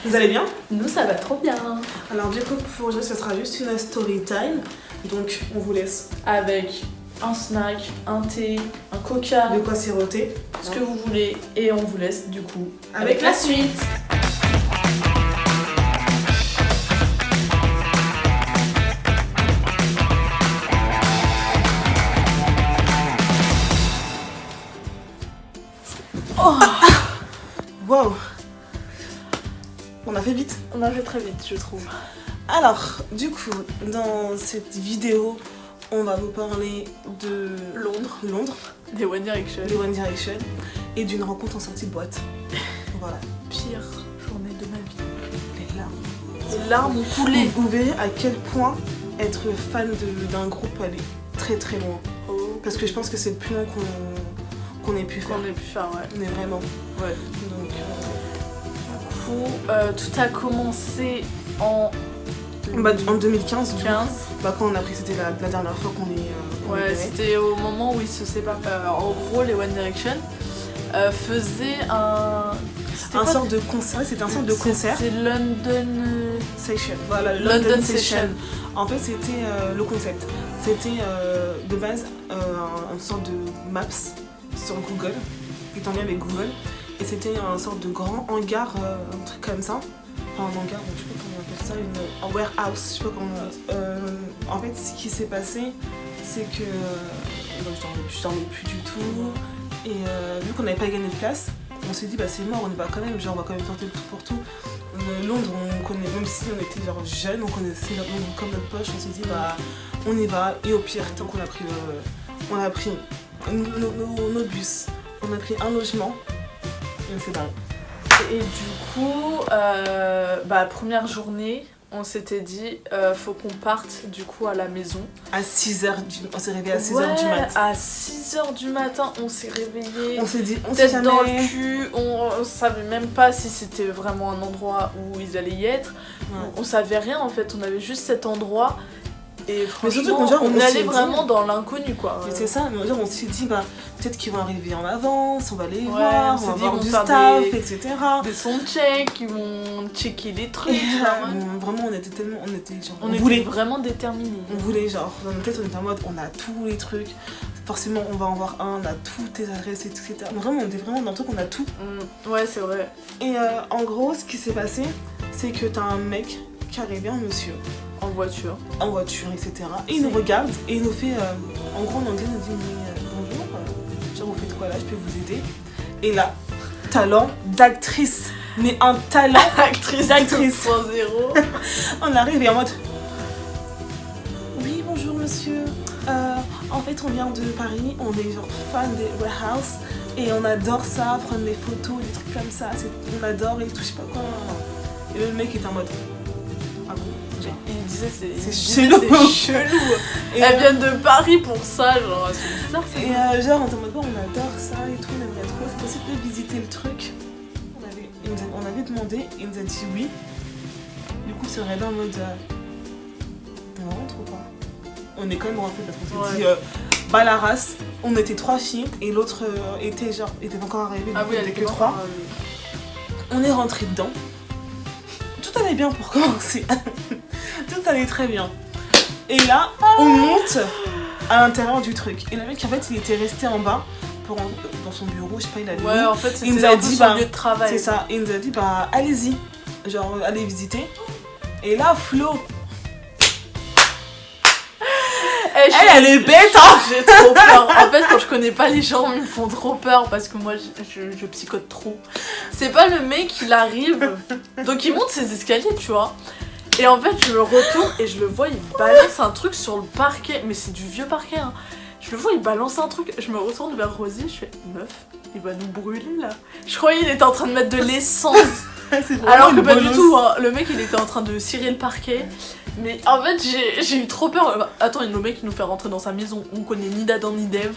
Vous allez bien? Nous ça va trop bien. Alors du coup pour aujourd'hui ce sera juste une story time. Donc on vous laisse Avec un snack, un thé, un coca, de quoi siroter. ce que vous voulez. Et on vous laisse du coup Avec la suite. Wow. On a fait vite. On a fait très vite je trouve. Alors, du coup, dans cette vidéo, on va vous parler de Londres, Des One Direction. de One Direction et d'une rencontre en sortie de boîte. Voilà. Pire journée de ma vie. Les larmes. Les larmes ont coulé. Vous verrez à quel point être fan d'un groupe aller très très loin. Oh. Parce que je pense que c'est le plus long qu'on ait pu faire. Qu'on ait pu faire, ouais. Mais vraiment. Ouais. Donc, Du coup, tout a commencé en en 2015, du coup, 15. quand on a pris, c'était la dernière fois qu'on est. Ouais, c'était au moment où ils se séparent. En gros, les One Direction faisaient un. Un sort de concert, c'était un sorte de concert. C'est London. Session. Voilà, le London London Session. Session. En fait, c'était le concept. C'était de base une sorte de maps sur Google, étant bien avec Google. Et c'était un sorte de grand hangar, un truc comme ça. Enfin, un hangar, je sais pas comment on appelle ça, un warehouse, je sais pas comment. En fait, ce qui s'est passé, c'est que. Je dormais plus du tout. Et vu qu'on n'avait pas gagné de place, on s'est dit, c'est mort, on y va quand même, genre, on va quand même tenter le tout pour tout. Londres, on connaît, même si on était genre jeunes, on connaissait Londres comme notre poche, on s'est dit, on y va. Et au pire, tant qu'on a pris, nos bus, on a pris un logement. Et on s'est barré. Et du coup, première journée, on s'était dit, faut qu'on parte du coup à la maison. À 6h, on s'est réveillé à 6h du matin. À 6h du matin, on s'est réveillé. On s'est dit, on sait tête jamais. dans le cul, on savait même pas si c'était vraiment un endroit où ils allaient y être. Ouais. On savait rien en fait, on avait juste cet endroit. Et Mais surtout franchement, qu'on, on s'est allait dit- vraiment dans l'inconnu quoi. Mais c'est ça, mais on s'est dit, peut-être qu'ils vont arriver en avance, on va les Ouais, voir, on s'est on va dit, voir ils vont du faire staff, des- etc. Des soundchecks, ils vont checker les trucs. Et genre, vraiment, on était tellement. on était vraiment déterminés. On voulait, genre, dans notre tête, on était en mode, on a tous les trucs. Forcément, on va en voir un, on a toutes tes adresses, etc. Mais vraiment, on était vraiment dans le truc, on a tout. Ouais, c'est vrai. Et en gros, ce qui s'est passé, c'est que t'as un mec qui arrivait, un monsieur, En voiture. en voiture, etc. Et il nous regarde et il nous fait, en gros, en anglais, il nous dit, bonjour, genre, vous faites quoi là, je peux vous aider. Et là, talent d'actrice. Mais un talent Actrice d'actrice. 2.0. On arrive et en mode, oui, bonjour monsieur. En fait, on vient de Paris, on est genre fan des warehouse et on adore ça, prendre des photos, des trucs comme ça, on adore et tout, je sais pas quoi. Et le mec est en mode, ah bon, genre. Il disait C'est chelou. Et, Elle vient de Paris pour ça, genre c'est bizarre ça. et genre, on était en mode, bon, on adore ça et tout, on aimerait trop, c'est possible de visiter le truc. On avait demandé, il nous a dit oui. Du coup, c'est regardé en mode, on rentre ou pas? On est quand même rentré parce qu'on s'est dit, la race. On était 3 filles et l'autre était encore arrivé. Ah oui, elle était était que 3. On est rentré dedans. Tout allait bien pour commencer. Tout allait très bien. Et là, on monte à l'intérieur du truc. Et le mec, en fait, il était resté en bas dans son bureau, je sais pas, il allait Ouais, où. en fait, Il nous c'était a un peu dit, son lieu de travail. C'est ça. Et il nous a dit, allez-y. Genre, allez visiter. Et là, Flo, elle est bête, hein. J'ai trop peur. En fait, quand je connais pas les gens, ils me font trop peur parce que moi, je psychote trop. C'est pas le mec, il arrive, donc il monte ses escaliers, tu vois. Et en fait, je me retourne et je le vois, il balance un truc sur le parquet. Mais c'est du vieux parquet, hein. Je le vois, il balance un truc. Je me retourne vers Rosie, je fais, meuf, il va nous brûler là. Je croyais qu'il était en train de mettre de l'essence. Alors que pas du tout, hein. Le mec il était en train de cirer le parquet. Mais en fait j'ai eu trop peur. Attends, le mec il nous fait rentrer dans sa maison. On connaît ni d'Adam ni d'Ève.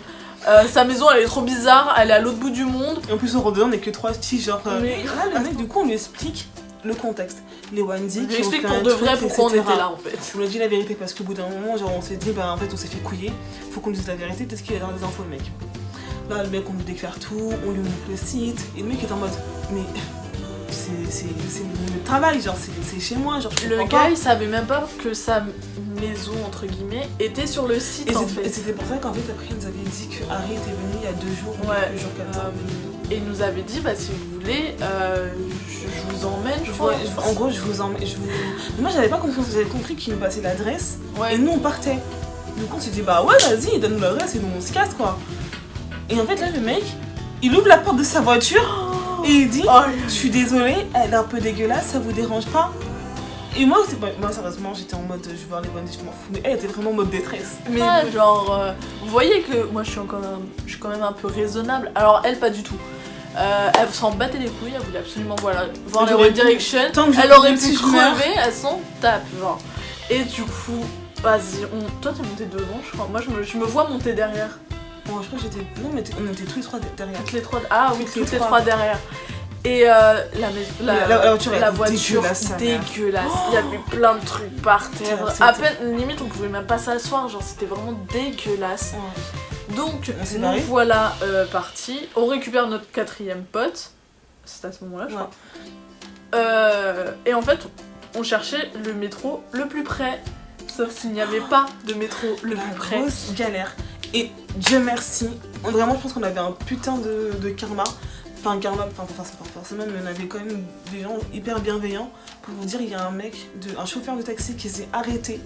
Sa maison elle est trop bizarre, elle est à l'autre bout du monde. Et en plus au Rodin on est que 3 petits genre. Mais là le mec du coup on lui explique le contexte. Les Wandy qui explique pour de vrai pourquoi on était là en fait. On lui a dit la vérité parce qu'au bout d'un moment genre on s'est dit en fait on s'est fait couiller. Faut qu'on lui dise la vérité parce qu'il a dans des infos le mec. Là le mec on lui déclare tout, on lui montre le site et le mec est en mode mais c'est mon travail, genre c'est chez moi, genre je Le comprends gars pas. il savait même pas que sa maison entre guillemets était sur le site Et en c'est- et fait. c'était pour ça qu'en fait après il nous avait dit que Harry était venu il y a 2 jours ou Ouais. quelques jours comme ça. Et il nous avait dit bah si vous voulez je vous emmène je Ouais, en gros je vous emmène. Mais moi j'avais pas compris, j'avais compris qu'il nous passait l'adresse Ouais. et nous on partait. Du coup on s'est dit bah ouais vas-y, donne-nous l'adresse et nous on se casse quoi. Et en fait là le mec, il ouvre la porte de sa voiture et il dit Oh, je suis désolée, elle est un peu dégueulasse, ça vous dérange pas? Et moi, moi sérieusement, j'étais en mode je vais voir les bonnes, je m'en fous. Mais elle était vraiment en mode détresse. mais genre vous voyez que moi je suis quand même un peu raisonnable. Alors elle pas du tout. Elle s'en battait les couilles, elle voulait absolument voir les J'aurais One pu- Direction. tant que je- Elle aurait même pu si je meurs. crever, elle s'en tape genre. Et du coup, vas-y, toi t'es monté devant je crois. Moi je me vois monter derrière. Bon, je crois que j'étais. Non, mais on était tous les trois derrière. Toutes les trois. Ah oui, Toutes les toutes les trois. trois derrière. Et la voiture, elle était dégueulasse, sa mère. dégueulasse. Il y avait plein de trucs par terre. C'était- À peine, limite, on pouvait même pas s'asseoir. Genre, c'était vraiment dégueulasse. Ouais. Donc, On s'est nous barrés. voilà partis. On récupère notre 4e pote. C'est à ce moment-là, je Ouais. crois. Et en fait, on cherchait le métro le plus près. Sauf s'il n'y avait pas de métro le La plus près. grosse galère. Et Dieu merci, vraiment, je pense qu'on avait un putain de karma. Enfin, karma, enfin, pas forcément, mais on avait quand même des gens hyper bienveillants. Pour vous dire, il y a un mec, un chauffeur de taxi qui s'est arrêté.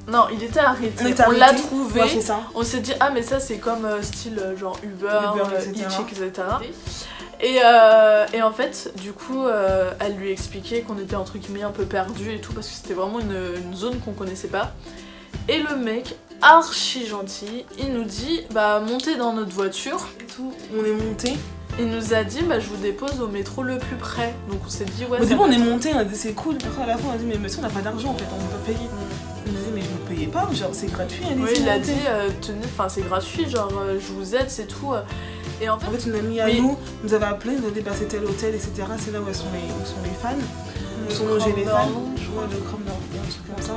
Non, il était arrêté. On était On l'a arrêté. trouvé. Ouais, c'est ça. On s'est dit, ah mais ça c'est comme style genre Uber, Etc. e-chick, etc. Et en fait, du coup, elle lui expliquait qu'on était entre guillemets un peu perdu et tout, parce que c'était vraiment une zone qu'on connaissait pas. Et le mec, archi gentil, il nous dit, bah montez dans notre voiture. Et tout, on est monté. Il nous a dit, bah je vous dépose au métro le plus près. Donc on s'est dit, ouais, Au ça début, va on est être- monté, on a dit c'est cool. Après, à la fin, on a dit, mais monsieur, on n'a pas d'argent en fait, on peut pas payer. Il nous dit, mais vous ne payez pas, genre c'est gratuit, allez-y. Oui, il a montez. dit, tenez, enfin c'est gratuit, genre je vous aide, c'est tout. Et en fait, En fait, une amie à Oui. nous avait appelé, nous a dit bah c'est tel hôtel, etc. C'est là où sont les fans. le Sont logés les fans. Cromberland, je crois. Ouais, le Chrome Nord, un truc comme ça.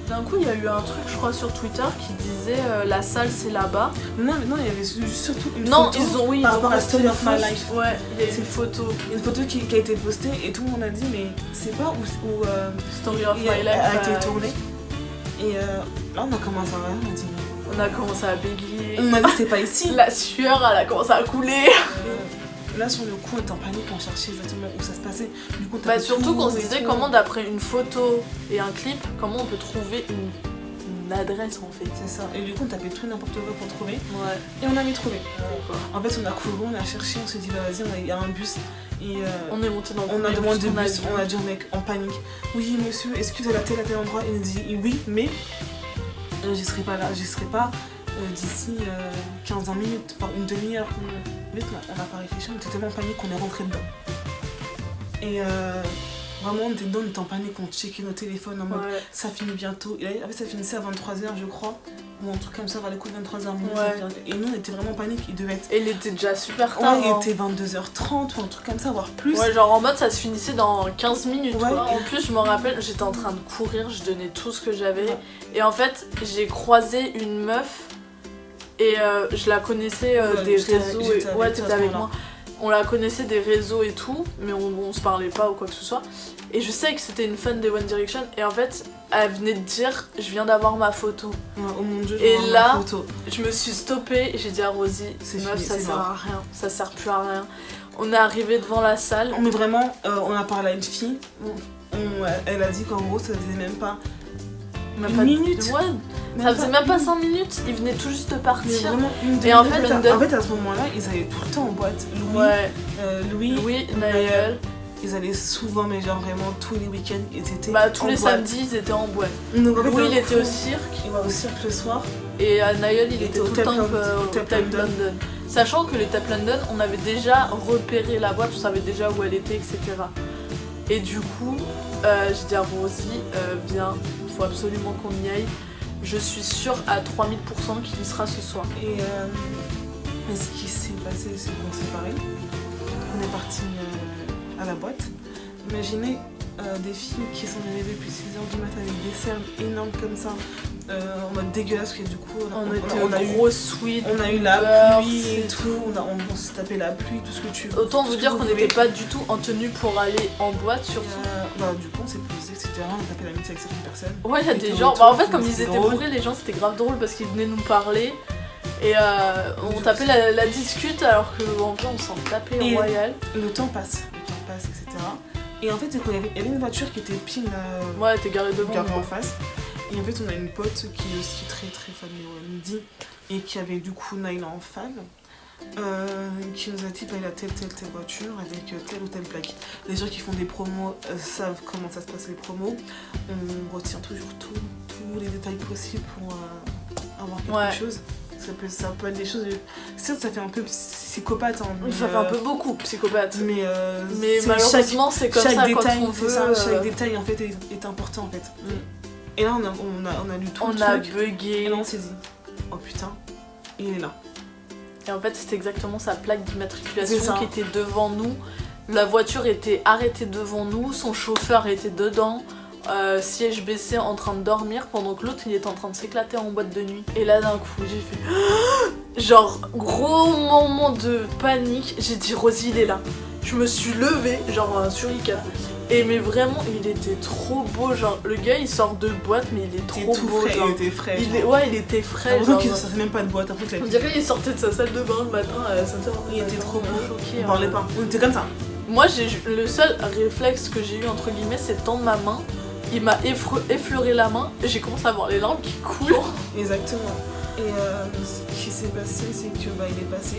D'un coup, il y a eu un truc, je crois, sur Twitter qui disait la salle c'est là-bas. Non, mais non, il y avait surtout une Non, photo. ils ont, oui, par ils ont rapport à posté Story une of My photo. Life. Ouais, il y a C'est une photo. Une photo qui a été postée et tout le monde a dit mais c'est pas où Story of il My Life a été tourné. Et là on a commencé à regarder, on a dit mais... On a commencé à bégayer. On a dit c'est pas ici. La sueur, elle a commencé à couler. Là sur le coup on était en panique, on cherchait exactement où ça se passait. Du coup, on Bah tapait surtout tout qu'on se et disait tout. comment d'après une photo et un clip, comment on peut trouver une adresse en fait. C'est ça. Et du coup on tapait tout et n'importe quoi pour trouver. Ouais. Et on avait trouvé. En fait on a couru, on a cherché, on s'est dit bah vas-y, il y a un bus. Et On est monté dans le on a premier demandé qu'on de a bus, vu. on a dit au mec en panique. Oui monsieur, est-ce que vous allez à tel endroit? Il nous dit oui, mais j'y serai pas là, j'y serai pas d'ici 15-20 minutes, par une demi-heure. Vite, on n'a pas réfléchi, on était tellement en panique qu'on est rentré dedans. Et vraiment on était dedans, on était en panique, on checkait nos téléphones en mode Ouais. ça finit bientôt. Et là, en fait ça finissait à 23h je crois, ou un truc comme ça vers les coups de 23h minuit. Ouais. Et nous on était vraiment en panique, il devait être... Et il était déjà super tard. Ouais, il hein. était 22h30 ou un truc comme ça, voire plus. Ouais, genre en mode ça se finissait dans 15 minutes. Ouais. Quoi. En plus, je me rappelle, j'étais en train de courir, je donnais tout ce que j'avais. Ouais. Et en fait, j'ai croisé une meuf et je la connaissais Ouais, des j'étais- réseaux. j'étais Et... avec Ouais, toi à t'étais ce avec moment-là. moi. On la connaissait des réseaux et tout, mais on se parlait pas ou quoi que ce soit. Et je sais que c'était une fan des One Direction. Et en fait, elle venait de dire je viens d'avoir ma photo. Ouais, oh mon dieu, Et je vois là, ma photo. Je me suis stoppée et j'ai dit à Rosie C'est meuf, fini, ça c'est sert mort. à rien, ça sert plus à rien. On est arrivé devant la salle. Mais vraiment, on a parlé à une fille, elle a dit qu'en gros ça faisait même pas Même une pas minute. Ouais, ça faisait même pas 5 minutes, il venait tout juste de Mais partir. vraiment une Et en demi-heure fait, plus tard. London- En fait, à ce moment-là, ils allaient tout le temps en boîte. Ouais, Louis, oui, Naël, Naël. ils allaient souvent, mais genre vraiment tous les week-ends, ils étaient Bah, tous en les boîte. samedis, ils étaient en boîte. Donc, en fait, Louis, d'un il était coup, au cirque. Il va au cirque le soir. Et Naël, il Il était était tout au le Tap temps London. au Tap Tap London. London. Sachant que les Tap London, on avait déjà repéré la boîte, on savait déjà où elle était, etc. Et du coup, j'ai dit à Rosie, viens, il faut absolument qu'on y aille. Je suis sûre à 3000% qu'il y sera ce soir. Et ce qui s'est passé, c'est qu'on s'est séparés. On est parti à la boîte. Imaginez des filles qui sont réveillées depuis 6h du matin avec des cernes énormes comme ça, en mode dégueulasse, parce que du coup, On était au gros sweat. on a eu la beurre, pluie et c'est tout, on s'est tapé la pluie, tout ce que tu veux. Autant tout vous ce dire que qu'on voulez. n'était pas du tout en tenue pour aller en boîte, surtout. Du coup, on s'est posé, etc. On a tapé l'amitié avec certaines personnes. Ouais, il y a des C'était gens. retour, Bah, en fait, comme ils c'était étaient drôle. bourrés, les gens c'était grave drôle parce qu'ils venaient nous parler. Et on Du tapait coup, la discute alors qu'en vrai on s'en tapait Et- royal. Le temps passe, etc. Et en fait, c'est qu'il y avait une voiture qui était pile Ouais, t'es garé devant. garée en moi. face. Et en fait, on a une pote qui est aussi très très fan de Midi et qui avait du coup Naïla en fan. Qui nous a dit bah, il a telle voiture avec telle ou telle plaque. Les gens qui font des promos savent comment ça se passe les promos. On retient toujours tous les détails possibles pour avoir quelque Ouais. chose. Ça peut être des choses. Certes, ça fait un peu psychopathe. Hein, mais, Ça fait un peu beaucoup, psychopathe. Mais c'est malheureusement, c'est comme chaque ça détail, quand on c'est veut. ça, chaque détail en fait est important en fait. Et là, on a lu tout on le a truc. bugué. Et là, on s'est dit, oh putain, il est là. Et en fait, c'était exactement sa plaque C'est d'immatriculation ça. qui était devant nous. La voiture était arrêtée devant nous, son chauffeur était dedans, siège baissé en train de dormir, pendant que l'autre il était en train de s'éclater en boîte de nuit. Et là d'un coup, j'ai fait genre gros moment de panique. J'ai dit Rosie, il est là. Je me suis levée, genre un suricate. Et mais vraiment, il était trop beau, genre le gars il sort de boîte mais il est Il trop était tout beau, frais, genre. il était frais. Il était frais, Heureusement genre. qu'il ne sortait même pas de boîte. Après, On dirait qu'il sortait de sa salle de bain le matin à 5h. il était trop beau. choqué. On parlait pas. On était comme ça. Moi, le seul réflexe que j'ai eu entre guillemets, c'est de tendre ma main. Il m'a effleuré la main et j'ai commencé à voir les larmes qui coulent. Exactement. Et ce qui s'est passé, c'est que bah, il est passé.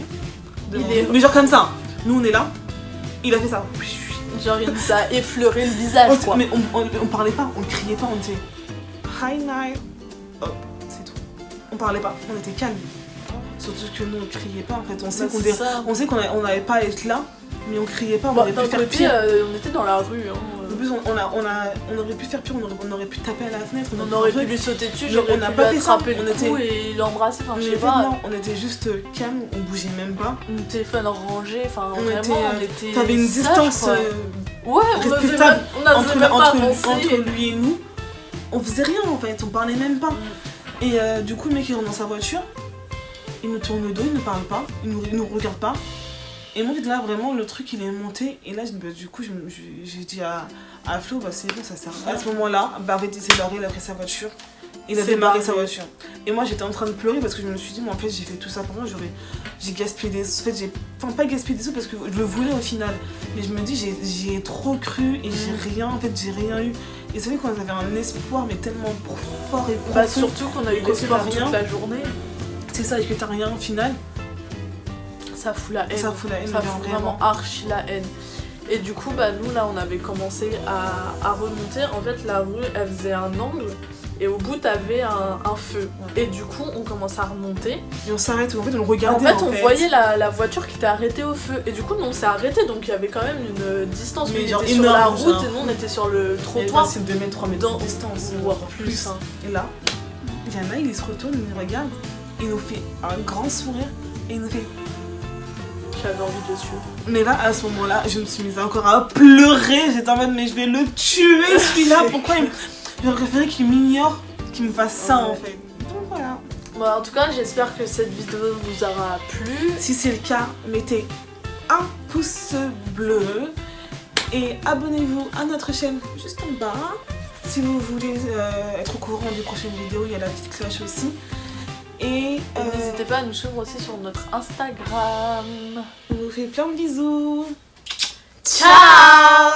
devant Il est- nous. Mais genre comme ça. Nous, on est là. Il a fait ça. Genre, il nous a effleuré le visage, quoi. Mais on parlait pas, on criait pas, on était hi night. Hop, c'est tout. On parlait pas, on était calme. Surtout que nous on criait pas en fait. On sait Bah, qu'on c'est ça. on sait qu'on n'allait pas être là, mais on criait pas, on Bon, aurait d'un pu faire côté, pire. on était dans la rue. Hein. En plus, on aurait pu faire pire, on aurait pu taper à la fenêtre. On aurait pu fait lui sauter dessus, Mais j'aurais on n'a pu pas lui fait ça. attraper le On cou était- et l'embrasser. Enfin, je sais Mais pas. non, on était juste calme, on bougeait même pas. Mon téléphone rangé, enfin On vraiment, était, on était. T'avais une sages, distance quoi. Ouais, on osait respectable même, on osait même pas avancer. entre lui et nous. On faisait rien en fait, on parlait même pas. Et du coup, le mec il rentre dans sa voiture, il nous tourne le dos, il ne parle pas, il nous regarde pas. Et moi, là, vraiment, le truc il est monté. Et là, du coup, j'ai dit à Flo, bah c'est bon, ça sert. À ce moment-là, Barret s'est barré, il a pris sa voiture. Il a C'est démarré barré. sa voiture. Et moi, j'étais en train de pleurer parce que je me suis dit, mais en fait, j'ai fait tout ça pour moi, j'ai gaspillé des sous. En fait, enfin, pas gaspillé des sous parce que je le voulais au final. Mais je me dis, j'y ai trop cru et j'ai rien eu. Et c'est vrai qu'on avait un espoir, mais tellement fort et profond. Bah, surtout qu'on a eu Et que l'espoir t'as rien. toute la journée. C'est ça, et que t'as rien au final. Ça fout la haine. Ça fout la haine, Ça mais fout vraiment. vraiment archi la haine. Et du coup, bah, nous là, on avait commencé à remonter. En fait, la rue, elle faisait un angle. Et au bout, t'avais un feu. Ouais. Et du coup, on commence à remonter. Et on s'arrête, en fait, on le En regardait. fait, on voyait la voiture qui était arrêtée au feu. Et du coup, nous, on s'est arrêté. Donc, il y avait quand même une distance. Mais Lui, il genre était sur la énorme, route genre. et nous, on était sur le Il trottoir. passait 2 mètres, 3 mètres Dans- de distance. Voire plus. Hein. Et là, il y en a, il se retourne, il nous regarde, il nous fait un grand sourire et il nous fait. J'avais envie de le suivre. Mais là, à ce moment-là, je me suis mise encore à pleurer. J'étais en mode, mais je vais le tuer celui-là. Pourquoi j'aurais préféré qu'il m'ignore, qu'il me fasse ça Ouais. en fait. Donc voilà. Bon, en tout cas, j'espère que cette vidéo vous aura plu. Si c'est le cas, mettez un pouce bleu et abonnez-vous à notre chaîne juste en bas. Si vous voulez être au courant des prochaines vidéos, il y a la petite cloche aussi. Et N'hésitez pas à nous suivre aussi sur notre Instagram. on vous fait plein de bisous. Ciao!